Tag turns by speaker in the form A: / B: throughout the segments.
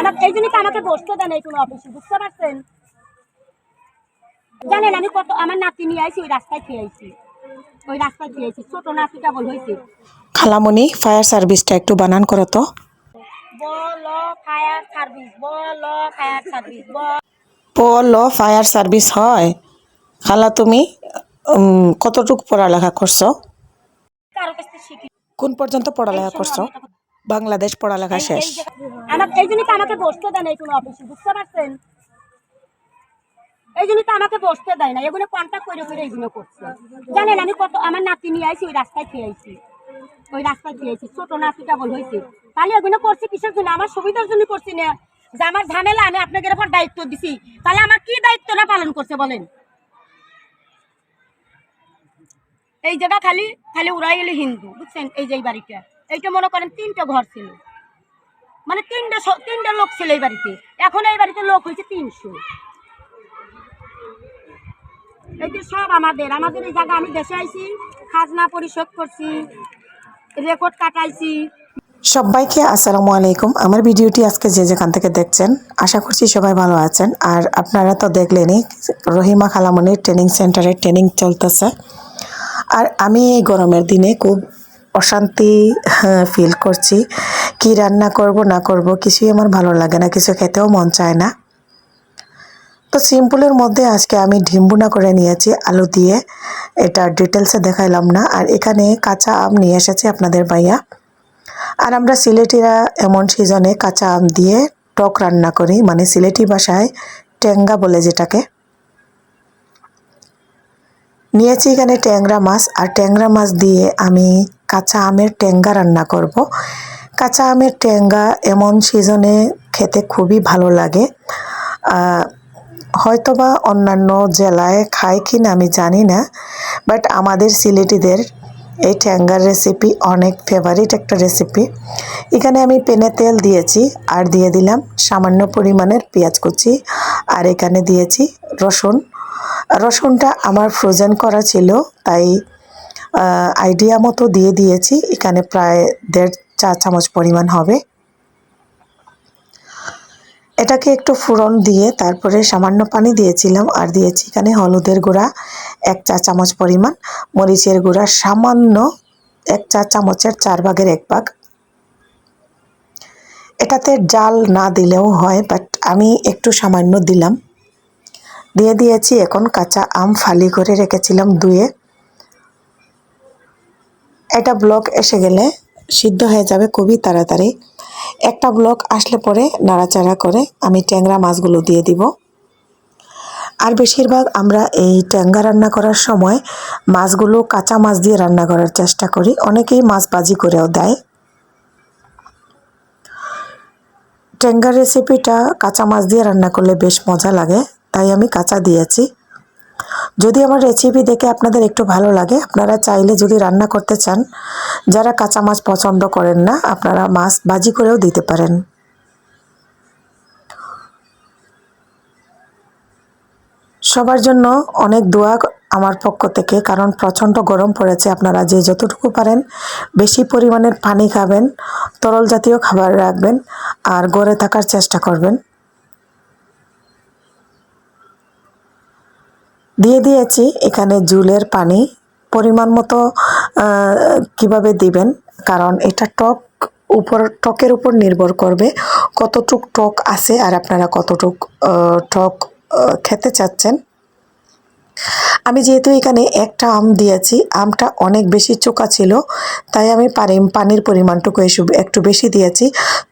A: আমাকে এই জন্যই তো আমাকে বসতে দেন এই কোনো অফিসে, বুঝতে পারছেন? জানেন আমি কত আমার নাতি নিয়ে আইছি, ওই রাস্তায় খেয়ে আইছি, ওই রাস্তায় খেয়ে আইছি, ছোট নাতি কেবল হয়েছে।
B: খালামণি ফায়ার সার্ভিসটা একটু বানান করো তো।
A: বলো ফায়ার সার্ভিস, বলো ফায়ার সার্ভিস,
B: পলো ফায়ার সার্ভিস হয়। খালা তুমি কতটুকু পড়ালেখা করছো?
A: কারো কাছ থেকে শিখি।
B: কোন পর্যন্ত পড়ালেখা করছো? বাংলাদেশ পড়ালেখা শেষ।
A: আমাকে এই জন্যই তো আমাকে বসতে দেন এই কোনো অফিসে, বুঝতে পারছেন? এই জন্যই তো আমাকে বসতে দেয় না, এগুলো কন্ট্যাক্ট করে করে এইগুলো করছে। জানেন আমি কত আমার নাতি নিয়ে আইছি, ওই রাস্তায় খেয়ে আইছি, ওই রাস্তায় খেয়ে আইছি, ছোট নাতি কেবল হয়েছে। তাহলে এগুলো করছি কিসের জন্য? আমার সুবিধার জন্য করছি না, যে আমার ঝামেলা আমি আপনাদের উপর দায়িত্ব দিছি, তাহলে আমার কি দায়িত্বটা পালন করছে বলেন? এই জায়গা খালি খালি উড়াই এলে হিন্দু, বুঝছেন? এই যে এই বাড়িটা, এইটা মনে করেন 3টা ঘর ছিল, মানে 3টা লোক ছিল এই বাড়িতে, এখন এই বাড়িতে লোক হয়েছে 300। এইটা সব আমাদের আমাদের এই জায়গা, আমি দেশে আইছি, খাজনা পরিশোধ করছি, রেকর্ড কাটাইছি।
B: সবাইকে আসসালামু আলাইকুম। আমার ভিডিওটি আজকে যে যেখান থেকে দেখছেন আশা করছি সবাই ভালো আছেন। আর আপনারা তো দেখলেনই রহিমা খালামণির ট্রেনিং সেন্টারে ট্রেনিং চলতেছে। আর আমি এই গরমের দিনে খুব অশান্তি ফিল করছি। কি রান্না করব না করব কিছুই আমার ভালো লাগে না, কিছু খেতেও মন চায় না। তো সিম্পলের মধ্যে আজকে আমি ডিম ভুনা করে নিয়েছি আলু দিয়ে, এটা ডিটেলসে দেখাইলাম না। আর এখানে কাঁচা আম নিয়ে এসেছে আপনাদের ভাইয়া। আর আমরা সিলেটিরা এমন সিজনে কাঁচা আম দিয়ে টক রান্না করি, মানে সিলেটি ভাষায় টেঙ্গা বলে যেটাকে। নিয়েছি এখানে ট্যাংরা মাছ, আর ট্যাংরা মাছ দিয়ে আমি কাঁচা আমের টেঙ্গা রান্না করব। কাঁচা আমের টেঙ্গা এমন সিজনে খেতে খুবই ভালো লাগে। হয়তোবা অন্যান্য জেলায় খায় কি না আমি জানি না, বাট আমাদের সিলেটিদের এই ঠ্যাঙ্গার রেসিপি অনেক ফেভারিট একটা রেসিপি। এখানে আমি পেনে তেল দিয়েছি, আর দিয়ে দিলাম সামান্য পরিমাণের পেঁয়াজ কুচি, আর এখানে দিয়েছি রসুন। রসুনটা আমার ফ্রোজেন করা ছিল, তাই আইডিয়া মতো দিয়ে দিয়েছি। এখানে প্রায় 1.5 চা চামচ পরিমাণ হবে। এটাকে একটু ফোড়ন দিয়ে তারপরে সামান্য পানি দিয়েছিলাম, আর দিয়েছি এখানে হলুদের গুঁড়া 1 চা চামচ পরিমাণ, মরিচের গুঁড়া সামান্য 1 চা চামচের 4 ভাগের 1 ভাগ। এটাতে জাল না দিলেও হয়, বাট আমি একটু সামান্য দিলাম। দিয়ে দিয়েছি এখন কাঁচা আম ফালি করে রেখেছিলাম ধুয়ে। এটা ব্লক এসে গেলে সিদ্ধ হয়ে যাবে খুবই তাড়াতাড়ি। একটা ব্লক আসলে পরে নাড়াচাড়া করে আমি ট্যাংরা মাছগুলো দিয়ে দিব। আর বেশিরভাগ আমরা এই ট্যাঙ্গা রান্না করার সময় মাছগুলো কাঁচা মাছ দিয়ে রান্না করার চেষ্টা করি, অনেকেই মাছ ভাজি করেও দেয়। ট্যাঙ্গার রেসিপিটা কাঁচা মাছ দিয়ে রান্না করলে বেশ মজা লাগে, তাই আমি কাঁচা দিয়েছি। যদি আমার রেসিপি দেখে আপনাদের একটু ভালো লাগে, আপনারা চাইলে যদি রান্না করতে চান, যারা কাঁচা মাছ পছন্দ করেন না, আপনারা মাছ ভাজি করেও দিতে পারেন। সবার জন্য অনেক দোয়া আমার পক্ষ থেকে, কারণ প্রচণ্ড গরম পড়েছে। আপনারা যে যতটুকু পারেন বেশি পরিমাণের পানি খাবেন, তরল জাতীয় খাবার রাখবেন, আর ঘরে থাকার চেষ্টা করবেন। দিয়ে দিয়েছি এখানে জুলের পানি পরিমাণ মতো। কিভাবে দিবেন, কারণ এটা টকের উপর নির্ভর করবে কতটুক টক আছে, আর আপনারা কতটুক টক খেতে চাচ্ছেন। আমি যেহেতু এখানে একটা আম দিয়েছি, আমটা অনেক বেশি চোকা ছিল, তাই আমি পানির পরিমাণটুকু একটু বেশি দিয়েছি।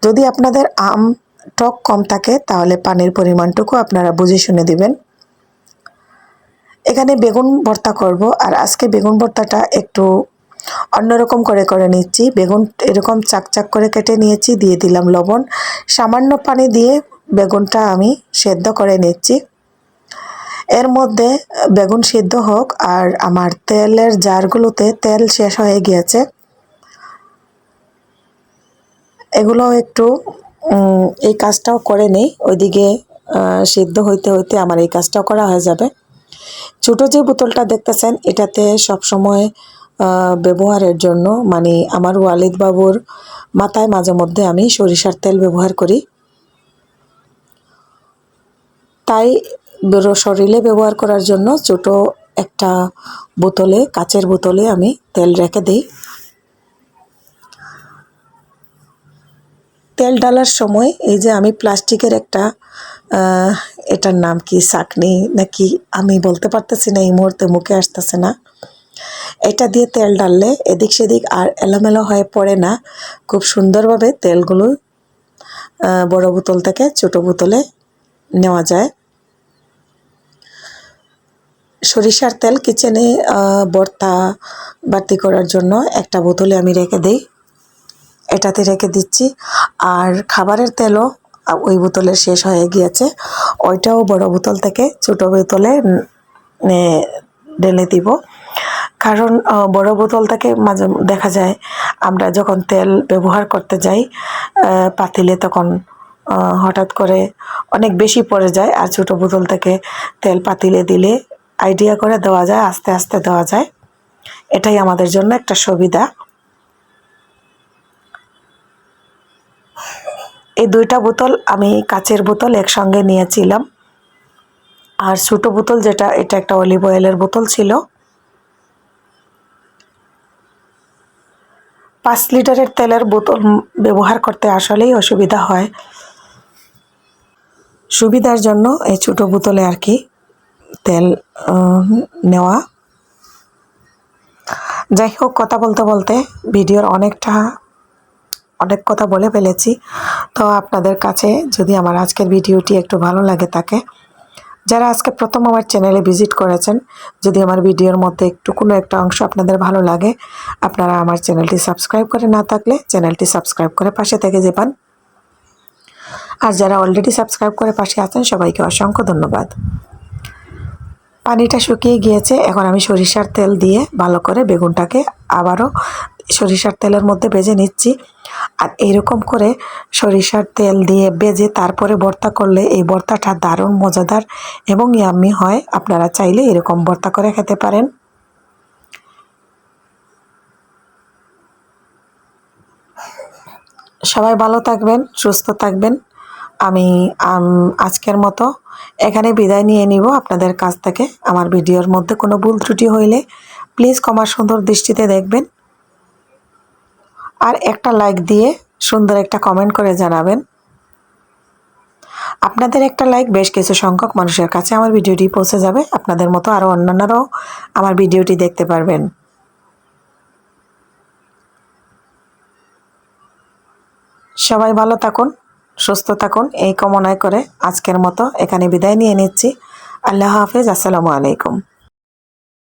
B: যদি আপনাদের আম টক কম থাকে তাহলে পানির পরিমাণটুকু আপনারা বুঝে শুনে দিবেন। এখানে বেগুন ভর্তা করব, আর আজকে বেগুন ভর্তাটা একটু অন্যরকম করে নিচ্ছি। বেগুন এরকম চাকচাক করে কেটে নিয়েছি, দিয়ে দিলাম লবণ, সামান্য পানি দিয়ে বেগুনটা আমি সেদ্ধ করে নিচ্ছি। এর মধ্যে বেগুন সিদ্ধ হোক, আর আমার তেলের জারগুলোতে তেল শেষ হয়ে গিয়েছে, এগুলো একটু এই কাজটাও করে নেই। ওইদিকে সিদ্ধ হইতে হইতে আমার এই কাজটাও করা হয়ে যাবে। ছোটো যে বোতলটা দেখতেছেন, এটাতে সবসময় ব্যবহারের জন্য, মানে আমার ওয়ালিদ বাবুর মাথায় মাঝে মধ্যে আমি সরিষার তেল ব্যবহার করি। তাই শরীরে ব্যবহার করার জন্য ছোট একটা বোতলে, কাচের বোতলে আমি তেল রেখে দিই। তেল ঢালার সময় এই যে আমি প্লাস্টিকের একটা এটার নাম কি, চাকনি নাকি আমি বলতে পারতেছি না, এই মুহূর্তে মুখে আসতেছে না, এটা দিয়ে তেল ঢাললে এদিক সেদিক আর এলোমেলো হয়ে পড়ে না, খুব সুন্দরভাবে তেলগুলো বড় বোতল থেকে ছোট বোতলে নেওয়া যায়। সরিষার তেল কিচেনে ভর্তা বাটি করার জন্য একটা বোতলে আমি রেখে দিই, এটাতে রেখে দিচ্ছি। আর খাবারের তেলও ওই বোতলে শেষ হয়ে গিয়েছে, ওইটাও বড় বোতল থেকে ছোট বোতলে ঢেলে দিব। কারণ বড় বোতল থেকে মাঝে দেখা যায় আমরা যখন তেল ব্যবহার করতে যাই পাতিলে, তখন হঠাৎ করে অনেক বেশি পড়ে যায়। আর ছোট বোতল থেকে তেল পাতিলে দিলে আইডিয়া করে দেওয়া যায়, আস্তে আস্তে দেওয়া যায়, এটাই আমাদের জন্য একটা সুবিধা। এই দুইটা বোতল আমি কাচের বোতল একসঙ্গে নিয়েছিলাম। আর ছোট বোতল যেটা, এটা একটা অলিভ অয়েলের বোতল ছিল। 5 লিটারের তেলের বোতল ব্যবহার করতে আসলেই অসুবিধা হয়, সুবিধার জন্য এই ছোট বোতলে আর কি তেল নেওয়া। যাই হোক, কথা বলতে বলতে ভিডিওর অনেক কথা বলে ফেলেছি। তো আপনাদের কাছে যদি আমার আজকের ভিডিওটি একটু ভালো লাগে থাকে, যারা আজকে প্রথম আমার চ্যানেলে ভিজিট করেছেন, যদি আমার ভিডিওর মধ্যে একটু কোনো একটা অংশ আপনাদের ভালো লাগে, আপনারা আমার চ্যানেলটি সাবস্ক্রাইব করে না থাকলে চ্যানেলটি সাবস্ক্রাইব করে পাশে থেকে যাবেন। আর যারা অলরেডি সাবস্ক্রাইব করে পাশে আছেন, সবাইকে অসংখ্য ধন্যবাদ। পানিটা শুকিয়ে গিয়েছে, এখন আমি সরিষার তেল দিয়ে ভালো করে বেগুনটাকে আবারও সরিষার তেলের মধ্যে ভেজে নিচ্ছি। আর এইরকম করে সরিষার তেল দিয়ে ভেজে তারপরে ভর্তা করলে এই ভর্তাটা দারুণ মজাদার এবং ইয়াম্মি হয়। আপনারা চাইলে এরকম ভর্তা করে খেতে পারেন। সবাই ভালো থাকবেন, সুস্থ থাকবেন। আমি আজকের মতো এখানে বিদায় নিয়ে নিব আপনাদের কাছ থেকে। আমার ভিডিওর মধ্যে কোনো ভুল ত্রুটি হইলে প্লিজ ক্ষমা সুন্দর দৃষ্টিতে দেখবেন। আর একটা লাইক দিয়ে সুন্দর একটা কমেন্ট করে জানাবেন। আপনাদের একটা লাইক বেশ কিছু সংখ্যক মানুষের কাছে আমার ভিডিওটি পৌঁছে যাবে, আপনাদের মতো আরও অন্যান্যরাও আমার ভিডিওটি দেখতে পারবেন। সবাই ভালো থাকুন, সুস্থ থাকুন, এই কামনায় করে আজকের মতো এখানে বিদায় নিয়ে নিচ্ছি। আল্লাহ হাফেজ, আসসালামু আলাইকুম।